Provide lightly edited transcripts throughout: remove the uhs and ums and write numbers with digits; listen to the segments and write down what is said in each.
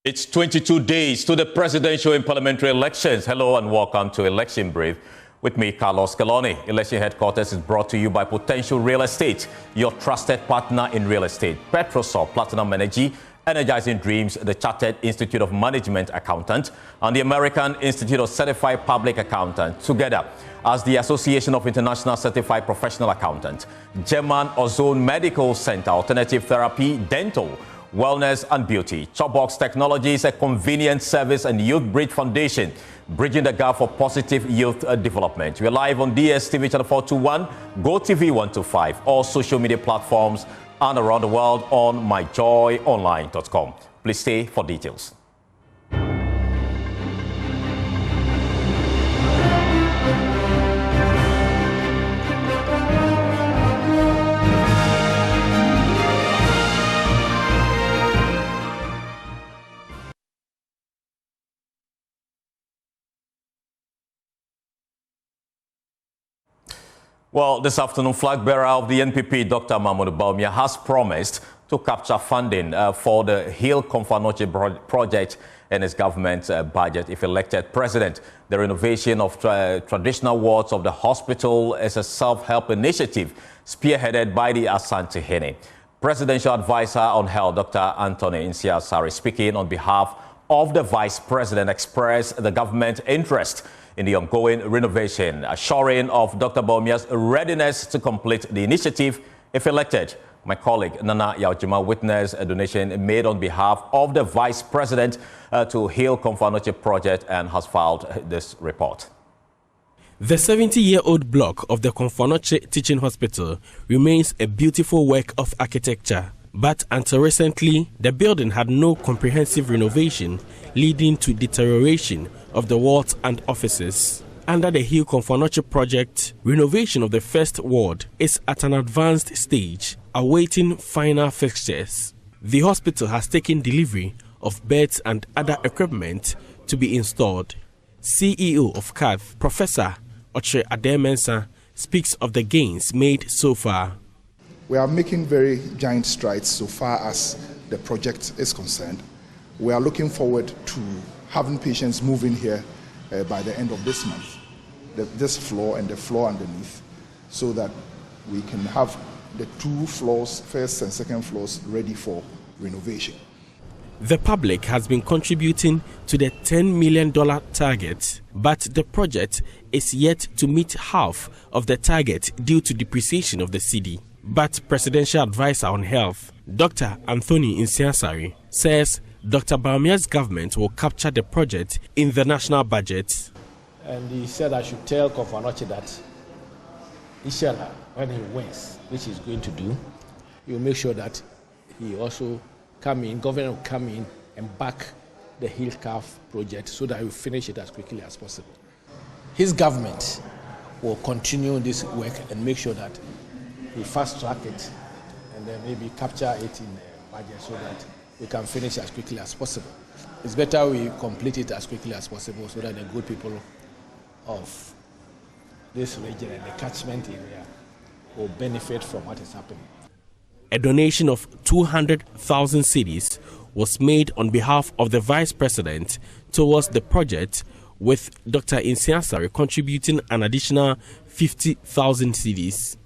It's 22 days to the presidential and parliamentary elections. Hello and welcome to Election Brief with me, Carlos Caloni. Election Headquarters is brought to you by Potential Real Estate, your trusted partner in real estate. Petrosol, Platinum Energy, Energizing Dreams, the Chartered Institute of Management Accountant, and the American Institute of Certified Public Accountant, together as the Association of International Certified Professional Accountants, German Ozone Medical Center, Alternative Therapy, Dental, Wellness and Beauty. Chopbox Technologies, a convenient service, and Youth Bridge Foundation, bridging the gap for positive youth development. We're live on DSTV channel 421, GoTV 125, all social media platforms, and around the world on myjoyonline.com. Please stay for details. Well, this afternoon, flag bearer of the NPP, Dr. Bawumia, has promised to capture funding for the Hill Komfanoche project in his government budget if elected president. The renovation of traditional wards of the hospital is a self-help initiative spearheaded by the Asante Hene. Presidential Advisor on Health, Dr. Anthony Nsiasari, speaking on behalf of the Vice President, expressed the government interest in the ongoing renovation, assuring of Dr. Bawumia's readiness to complete the initiative if elected. My colleague Nana Yaujima witnessed a donation made on behalf of the Vice President to Hill Komfanoche project and has filed this report. The 70-year-old block of the Komfanoche Teaching Hospital remains a beautiful work of architecture. But until recently, the building had no comprehensive renovation, leading to deterioration of the wards and offices. Under the Hill Komfanoche project, renovation of the first ward is at an advanced stage, awaiting final fixtures. The hospital has taken delivery of beds and other equipment to be installed. CEO of CAF, Professor Oche Ademensa, speaks of the gains made so far. We are making very giant strides so far as the project is concerned. We are looking forward to having patients move in here by the end of this month, this floor and the floor underneath, so that we can have the two floors, first and second floors, ready for renovation. The public has been contributing to the $10 million target, but the project is yet to meet half of the target due to depreciation of the cedi. But Presidential Advisor on Health, Dr. Anthony Nsiasari, says Dr. Bawumia's government will capture the project in the national budget. And he said I should tell Komfanoche that inshallah, when he wins, which he's going to do, he will make sure that he also government will come in and back the Hill CAF project so that he will finish it as quickly as possible. His government will continue this work and make sure that we fast track it and then maybe capture it in the budget so that we can finish as quickly as possible. It's better we complete it as quickly as possible so that the good people of this region and the catchment area will benefit from what is happening. A donation of 200,000 cedis was made on behalf of the Vice President towards the project, with Dr. Nsiasari contributing an additional 50,000 cedis.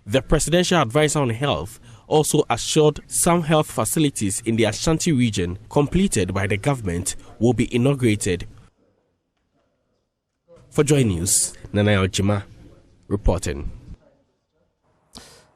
The Presidential Advisor on Health also assured some health facilities in the Ashanti region completed by the government will be inaugurated. For Joy News, Nana Yaujima reporting.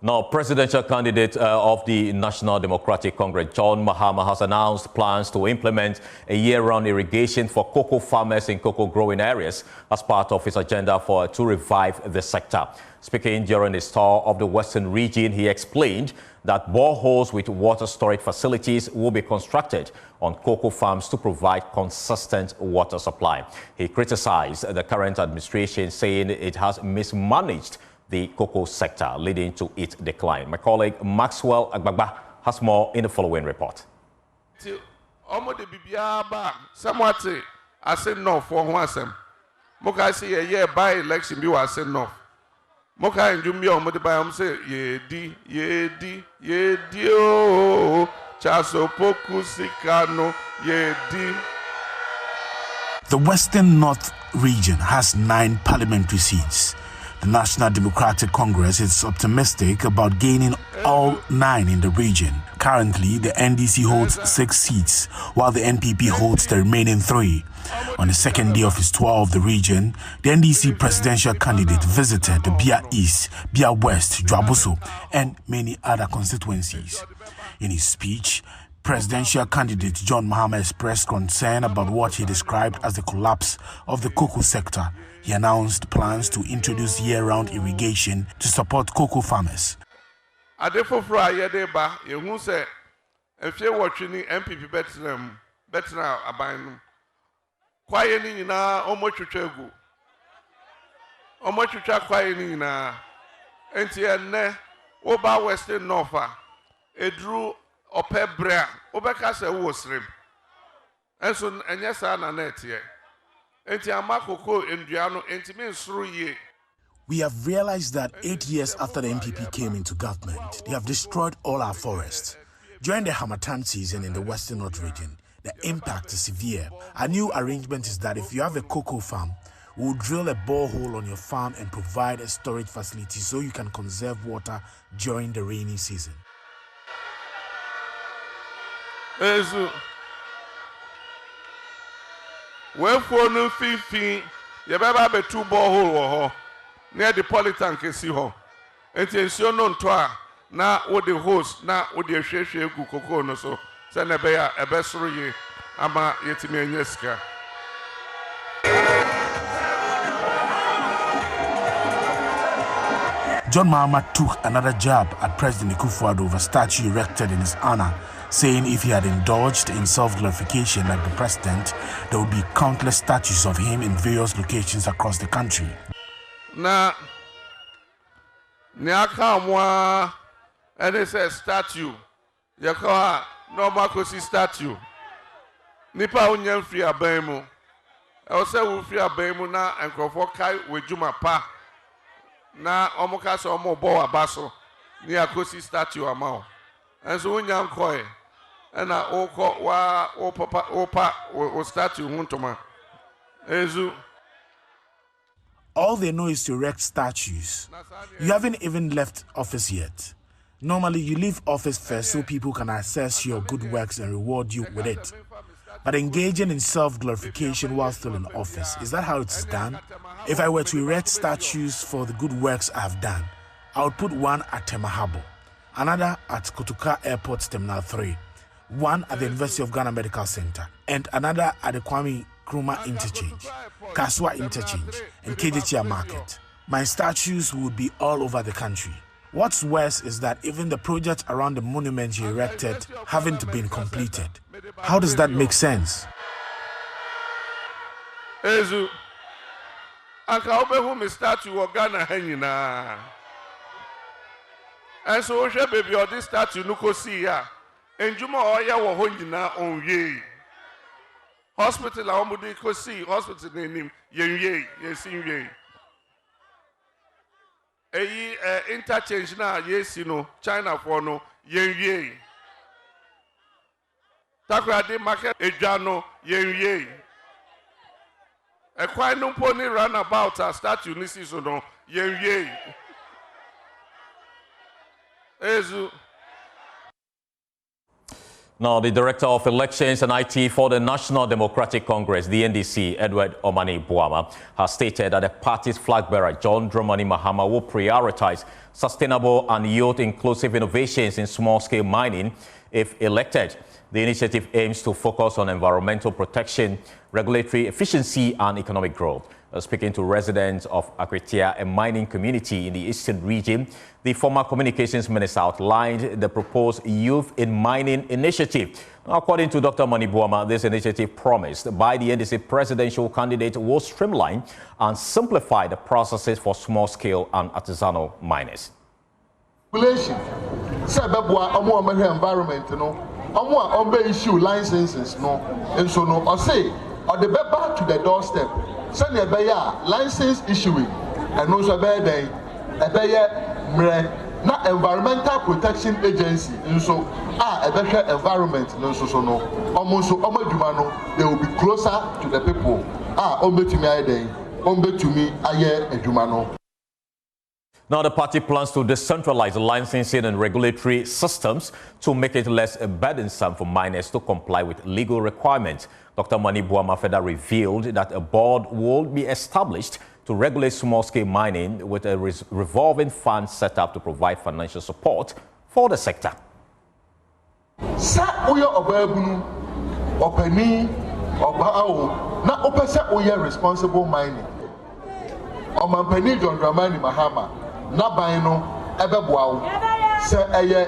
Now, presidential candidate of the National Democratic Congress, John Mahama, has announced plans to implement a year-round irrigation for cocoa farmers in cocoa growing areas as part of his agenda to revive the sector. Speaking during his tour of the Western region, he explained that boreholes with water storage facilities will be constructed on cocoa farms to provide consistent water supply. He criticized the current administration, saying it has mismanaged the cocoa sector, leading to its decline. My colleague Maxwell Agbagba has more in the following report. Moka and Jumbi or Modibayam say, ye di, oh, chasopoku sikano yedi. The Western North region has 9 parliamentary seats. The National Democratic Congress is optimistic about gaining all 9 in the region. Currently, the NDC holds 6 seats, while the NPP holds the remaining 3. On the second day of his tour of the region, the NDC presidential candidate visited the Bia East, Bia West, Dwabuso, and many other constituencies. In his speech, presidential candidate John Mahama expressed concern about what he described as the collapse of the cocoa sector. He announced plans to introduce year-round irrigation to support cocoa farmers. Adefofro ayedeba yehu se efie wotwini MPP betra aban kwaye ni nyina omotwetwa egu omotwetwa kwaye ni nyina enti enne oba Western North edru opebra obeka se wo srem enso enye sa na netie enti amakoko enduano enti me nsuru ye. We have realized that 8 years after the MPP came into government, they have destroyed all our forests. During the Harmattan season in the Western North region, the impact is severe. A new arrangement is that if you have a cocoa farm, we'll drill a borehole on your farm and provide a storage facility so you can conserve water during the rainy season. When for no fifi, you better be 2 borehole near the Politan Kesi ho. And you no toa na with the host na with the share cocoa no so send a bear a bessery ama yetime nyeska. John Mahama took another jab at President Akufo-Addo over a statue erected in his honor, saying if he had indulged in self-glorification like the president, there would be countless statues of him in various locations across the country. Na niakamwa and it says statue yakoha normal kosi statue nipa unyem free abemu e say we free abemu na enkrofo kai wejuma pa na omoka so omo bo abaso ni akosi statue amao enso unyam koi na okọ wa o papa o statue huntoma ezu. All they know is to erect statues. You haven't even left office yet. Normally, you leave office first so people can assess your good works and reward you with it. But engaging in self-glorification while still in office, is that how it's done? If I were to erect statues for the good works I've done, I would put one at Temahabo, another at Kotoka Airport Terminal 3, one at the University of Ghana Medical Center, and another at the Kwame Nkrumah Interchange, Kaswa Interchange, and KJTR Market. My statues would be all over the country. What's worse is that even the projects around the monuments you erected haven't been completed. How does that make sense? Ezu, anka obehu me statue of Ghana hanyina. And so she baby or this statue nuko see ya. Enjuma oya wo ho nyina onwie. Hospital a omudi ko see hospital nenim yenwie yesinwie. Eyi interchange na yesi no China for no yenwie. Takrade market edwa no yenwie. Ekwai no poni runabout a statue nisi so no yenwie. Ezu. Now, the Director of Elections and IT for the National Democratic Congress, the NDC, Edward Omani Bawumia, has stated that the party's flag bearer, John Dramani Mahama, will prioritize sustainable and youth-inclusive innovations in small-scale mining if elected. The initiative aims to focus on environmental protection, regulatory efficiency, and economic growth. Speaking to residents of Akritia, a mining community in the eastern region, the former communications minister outlined the proposed Youth in Mining initiative. According to Dr. Omani Bawumia, this initiative promised by the NDC presidential candidate will streamline and simplify the processes for small-scale and artisanal miners. Environment, issue licenses, and so no, or say, or the back to the doorstep. Send a license issuing, and also a bad day, a na environmental protection agency nso a ebehwe environment nso so no omo nso omo adwuma no they will be closer to the people ombetumi ayeden ombetumi aye adwuma no. Now, the party plans to decentralize the licensing and regulatory systems to make it less burdensome for miners to comply with legal requirements. Dr. Mani Bawumia further revealed that a board will be established to regulate small-scale mining with a revolving fund set up to provide financial support for the sector. Sa uyo obabunu opani obao na opese uye responsible mining. Omampani John Dramani Mahama na ban no ebeboa se eye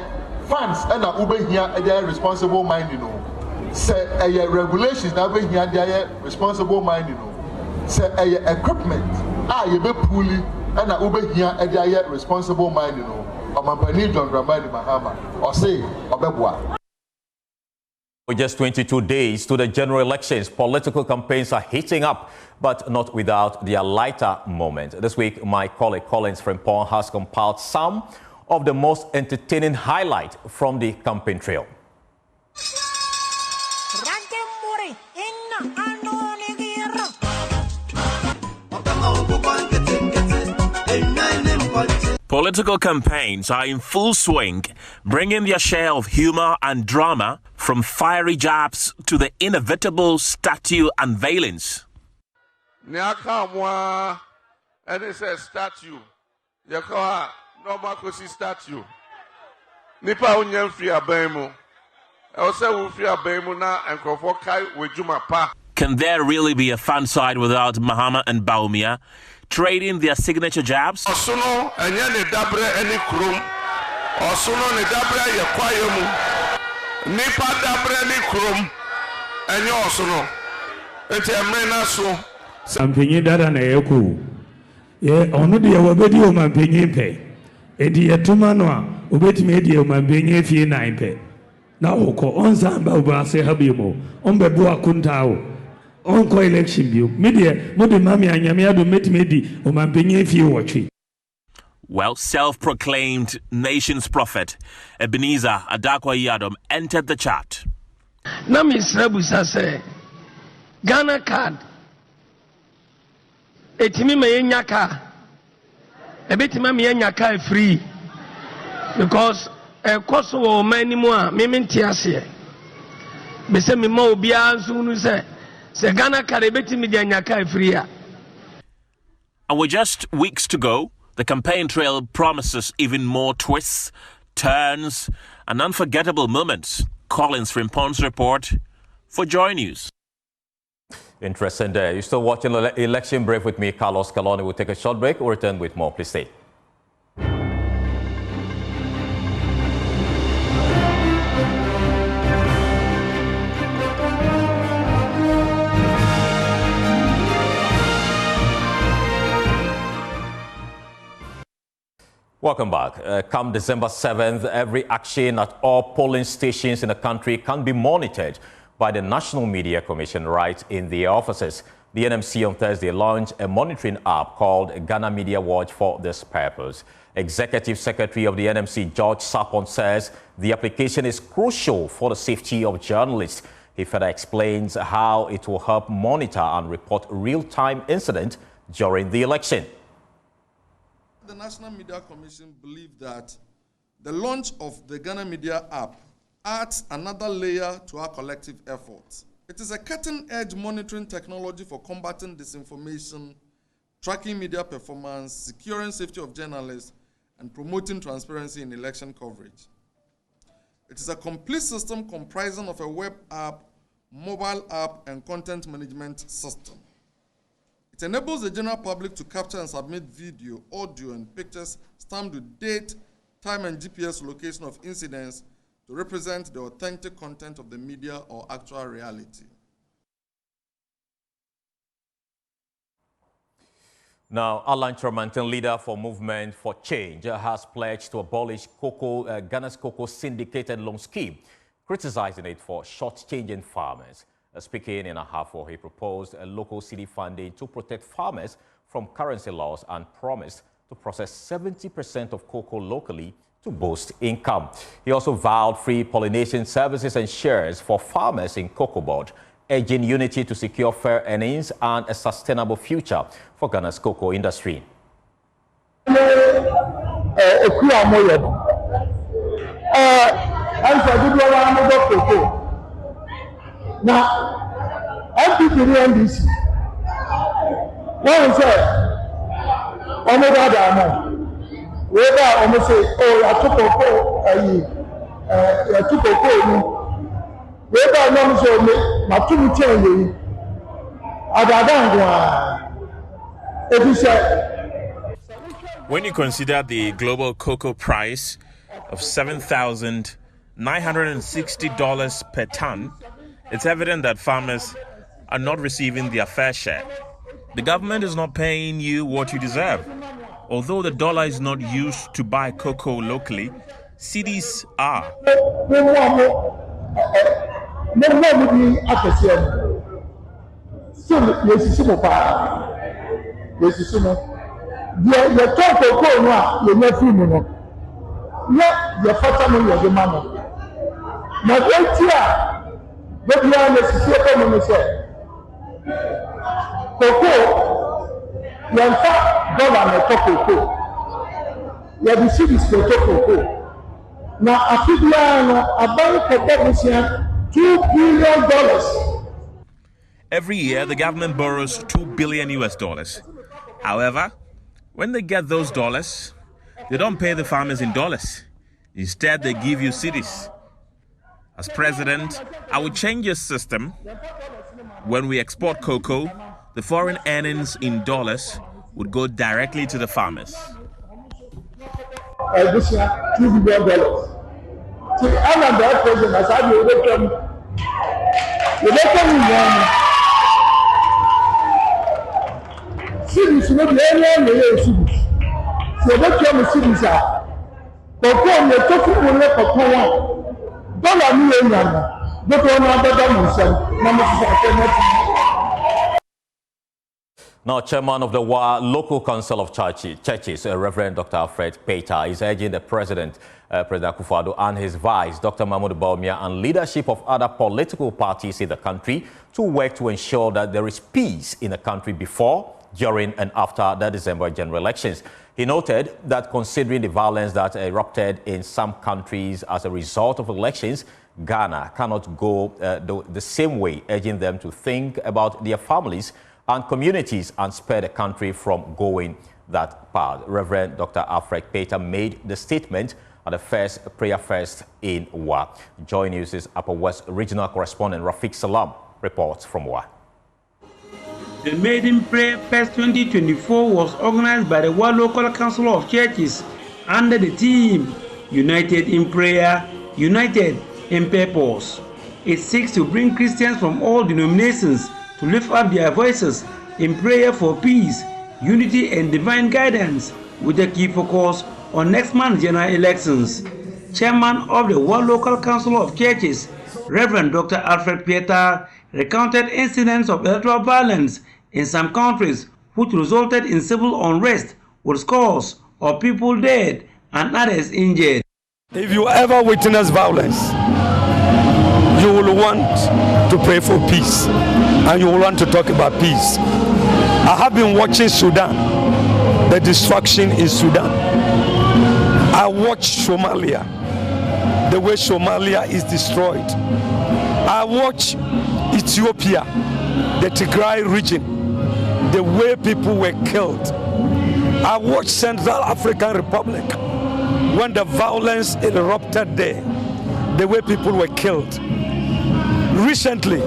funds na ubehia eye responsible mining no se eye regulations na ubehia eye responsible mining no se eye equipment ye be puli na ubehia eye responsible mining no omampani John Dramani Mahama o say obeboa. For just 22 days to the general elections, political campaigns are heating up, but not without their lighter moment. This week, my colleague Collins Frimpong has compiled some of the most entertaining highlights from the campaign trail. Political campaigns are in full swing, bringing their share of humor and drama, from fiery jabs to the inevitable statue unveilings. Nyakamwa, and it says statue. Yakoha, normal kosi statue. Nipa unyen free abemu. Also, free abemu na and krofokai with Juma pa. Can there really be a fun side without Mahama and Bawumia trading their signature jabs? Osono enye ne dabre eni krum. Osono ne dabre ye kwayemu. Nipa dabre ni krum. Enye osono. Enti emrena so. Ampenyi dada na yeku. Ye onu de wabedi o mampenyi pe. Edi yetuma no a obetimi edi o mampenyi fie nan pe. Na okọ onza ba obase habimo. Onbebo akunta o. Onko election bio. Media no de mami anyame ado metimi edi o mampenyi fie wotwe. Well, self-proclaimed nation's prophet Ebenezer Adakwa Yadom entered the chat. Na misrebusa say Ghana card etimi me nyaka ebetima me nyaka free because cost o manimu a me ntiase be se me ma obi anso nu se Ghana card ebetimi de nyaka free a. And with just weeks to go, the campaign trail promises even more twists, turns, and unforgettable moments. Collins Frimpong's report for Joy News. Interesting day. You're still watching Election Brief with me, Carlos Scaloni. We'll take a short break. We'll return with more. Please stay. Welcome back. Come December 7th, every action at all polling stations in the country can be monitored by the National Media Commission right in their offices. The NMC on Thursday launched a monitoring app called Ghana Media Watch for this purpose. Executive Secretary of the NMC, George Sapon, says the application is crucial for the safety of journalists. He further explains how it will help monitor and report real-time incidents during the election. The National Media Commission believes that the launch of the Ghana Media app adds another layer to our collective efforts. It is a cutting-edge monitoring technology for combating disinformation, tracking media performance, securing safety of journalists, and promoting transparency in election coverage. It is a complete system comprising of a web app, mobile app, and content management system. It enables the general public to capture and submit video, audio, and pictures stamped with date, time, and GPS location of incidents to represent the authentic content of the media or actual reality. Now, Alan Chormanton, leader for Movement for Change, has pledged to abolish Ghana's cocoa syndicated loan scheme, criticizing it for short-changing farmers. Speaking in Ahafo, he proposed a local city funding to protect farmers from currency loss and promised to process 70% of cocoa locally to boost income. He also vowed free pollination services and shares for farmers in cocoa board, urging unity to secure fair earnings and a sustainable future for Ghana's cocoa industry. When you consider the global cocoa price of $7,960 per ton, it's evident that farmers are not receiving their fair share. The government is not paying you what you deserve. Although the dollar is not used to buy cocoa locally, cedis are. Every year, the government borrows $2 billion US. However, when they get those dollars, they don't pay the farmers in dollars. Instead, they give you cedis. As president, I would change this system. When we export cocoa, the foreign earnings in dollars would go directly to the farmers. $2 billion. I'm not the president. I said, you cities, not the area, cities. So what you cities are. But when you're talking about $1 million, but one other Now, Chairman of the Local Council of Churches, Reverend Dr. Alfred Peter, is urging the President, President Akufo-Addo, and his vice, Dr. Bawumia, and leadership of other political parties in the country to work to ensure that there is peace in the country before, during, and after the December general elections. He noted that considering the violence that erupted in some countries as a result of elections, Ghana cannot go the same way, urging them to think about their families and communities and spare the country from going that path. Reverend Dr. Alfred Peter made the statement at the first prayer fest in Wa. Joy News' Upper West regional correspondent Rafiq Salam reports from Wa. The Maiden Prayer Fest 2024 was organized by the Wa Local Council of Churches under the theme United in Prayer, United in Purpose. It seeks to bring Christians from all denominations to lift up their voices in prayer for peace, unity, and divine guidance, with a key focus on next month's general elections. Chairman of the World Local Council of Churches, Reverend Dr. Alfred Peter, recounted incidents of electoral violence in some countries which resulted in civil unrest with scores of people dead and others injured. If you ever witness violence, you will want to pray for peace and you will want to talk about peace. I have been watching Sudan, the destruction in Sudan. I watched Somalia, the way Somalia is destroyed. I watched Ethiopia, the Tigray region, the way people were killed. I watched Central African Republic when the violence erupted there, the way people were killed. Recently,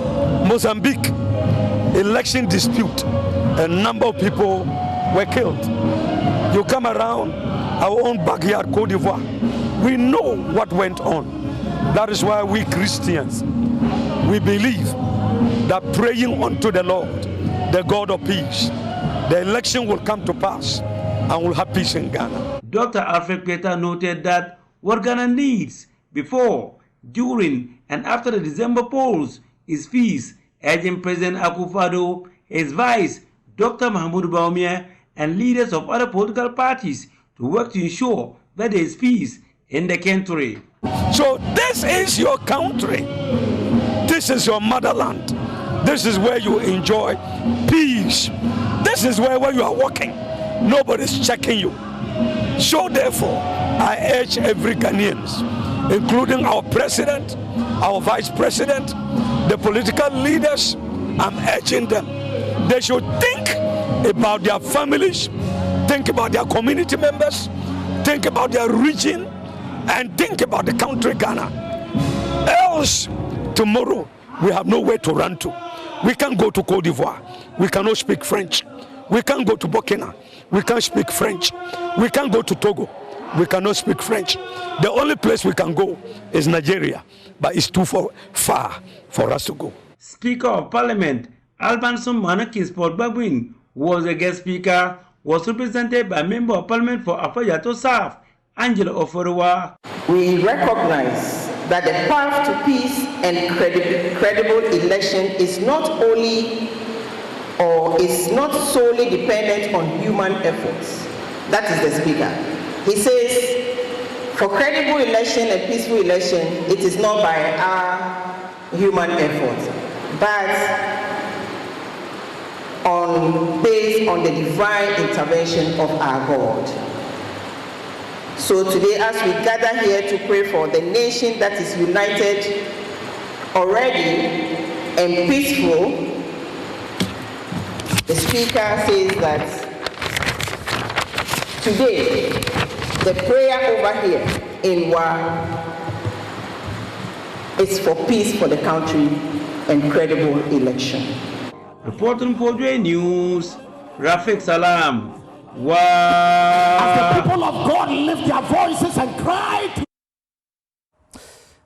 Mozambique, election dispute, a number of people were killed. You come around our own backyard, Cote d'Ivoire, we know what went on. That is why we Christians, we believe that praying unto the Lord, the God of peace, the election will come to pass and will have peace in Ghana. Dr. Alfred Peter noted that what Ghana needs before, during, and after the December polls is peace, urging President Akufo-Addo, his vice, Dr. Bawumia, and leaders of other political parties to work to ensure that there is peace in the country. So this is your country. This is your motherland. This is where you enjoy peace. This is where when you are walking, nobody's checking you. So therefore, I urge every Ghanaians, including our president, our vice president, the political leaders, I'm urging them. They should think about their families, think about their community members, think about their region, and think about the country Ghana. Else, tomorrow, we have nowhere to run to. We can't go to Cote d'Ivoire. We cannot speak French. We can't go to Burkina. We can't speak French. We can't go to Togo. We cannot speak French. The only place we can go is Nigeria, but it's too far for us to go. Speaker of Parliament, Albanson Manaki Sport Babuin, who was a guest speaker, was represented by Member of Parliament for Afayato South, Angela Oforiwa. We recognize that the path to peace and credible election is not only or is not solely dependent on human efforts. That is the speaker. He says, for credible election and peaceful election, it is not by our human efforts, but based on the divine intervention of our God. So today, as we gather here to pray for the nation that is united already and peaceful, the speaker says that today, the prayer over here in Wa is for peace for the country and credible election. Reporting for J News, Rafik Salam. Wow. As the people of God lift their voices and cry.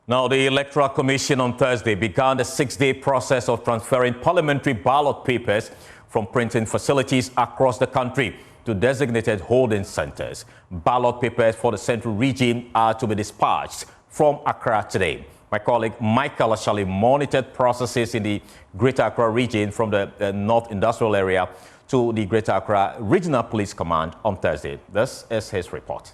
Now, the Electoral Commission on Thursday began the 6-day process of transferring parliamentary ballot papers from printing facilities across the country to designated holding centers. Ballot papers for the central region are to be dispatched from Accra today. My colleague Michael Ashali monitored processes in the Greater Accra region from the North Industrial Area to the Greater Accra Regional Police Command on Thursday. This is his report.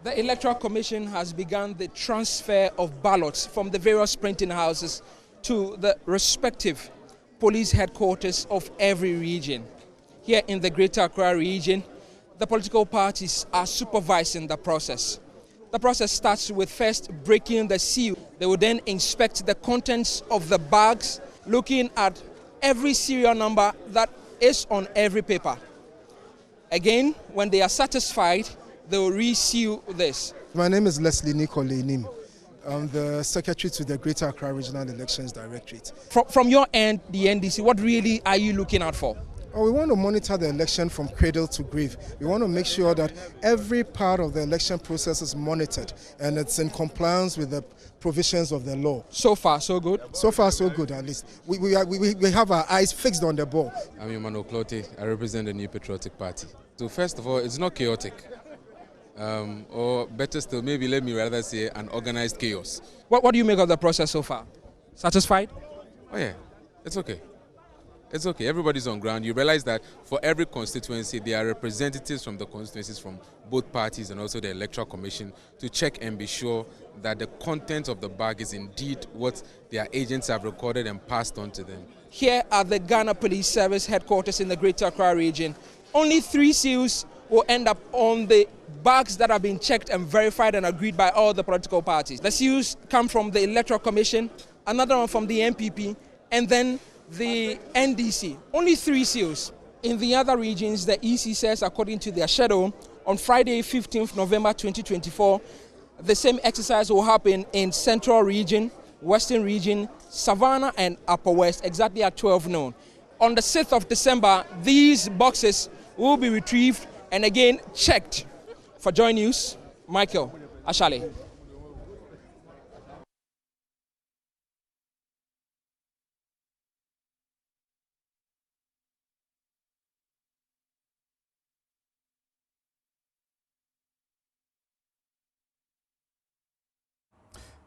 The Electoral Commission has begun the transfer of ballots from the various printing houses to the respective police headquarters of every region. Here in the Greater Accra region, the political parties are supervising the process. The process starts with first breaking the seal. They will then inspect the contents of the bags, looking at every serial number that is on every paper. Again, when they are satisfied, they will reseal this. My name is Leslie Nicole. I'm the Secretary to the Greater Accra Regional Elections Directorate. From your end, the NDC, what really are you looking out for? We want to monitor the election from cradle to grave. We want to make sure that every part of the election process is monitored and it's in compliance with the provisions of the law. So far, so good? So far, so good, at least. We have our eyes fixed on the ball. I'm Emmanuel Clote. I represent the New Patriotic Party. So first of all, it's not chaotic. Or better still, maybe let me rather say an organized chaos. What do you make of the process so far? Satisfied? Oh yeah, it's okay. It's okay, everybody's on ground. You realize that for every constituency, there are representatives from the constituencies from both parties and also the Electoral Commission to check and be sure that the content of the bag is indeed what their agents have recorded and passed on to them. Here at the Ghana Police Service headquarters in the Greater Accra region, only 3 seals will end up on the bags that have been checked and verified and agreed by all the political parties. The seals come from the Electoral Commission, another one from the MPP, and then the NDC. Only 3 seals. In the other regions, the EC says, according to their schedule, on Friday, 15th November 2024, the same exercise will happen in Central Region, Western Region, Savannah, and Upper West, exactly at 12 noon. On the 6th of December, these boxes will be retrieved and again checked. For Joy News, Michael Ashale.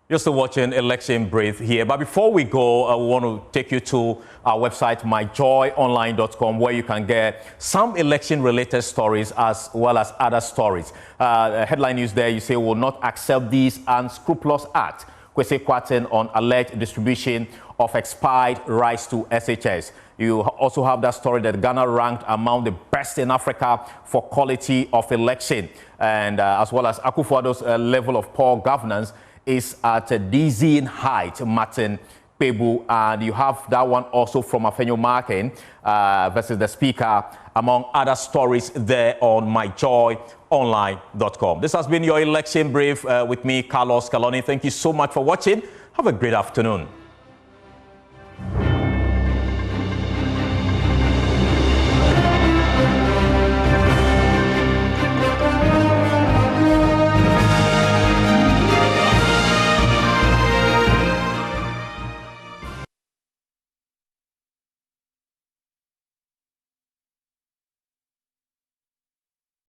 You're still watching Election Brief here. But before we go, I want to take you to our website, myjoyonline.com, where you can get some election-related stories as well as other stories. Headline news there, you say, will not accept these unscrupulous acts. Kwesi Kwarteng on alleged distribution of expired rights to SHS. You also have that story that Ghana ranked among the best in Africa for quality of election. And as well as Akufo-Addo's level of poor governance is at a dizzying height, Martin Pebu. And you have that one also from Afenyo Markin versus the Speaker, among other stories there on myjoyonline.com. This has been your Election Brief with me, Carlos Scaloni. Thank you so much for watching. Have a great afternoon.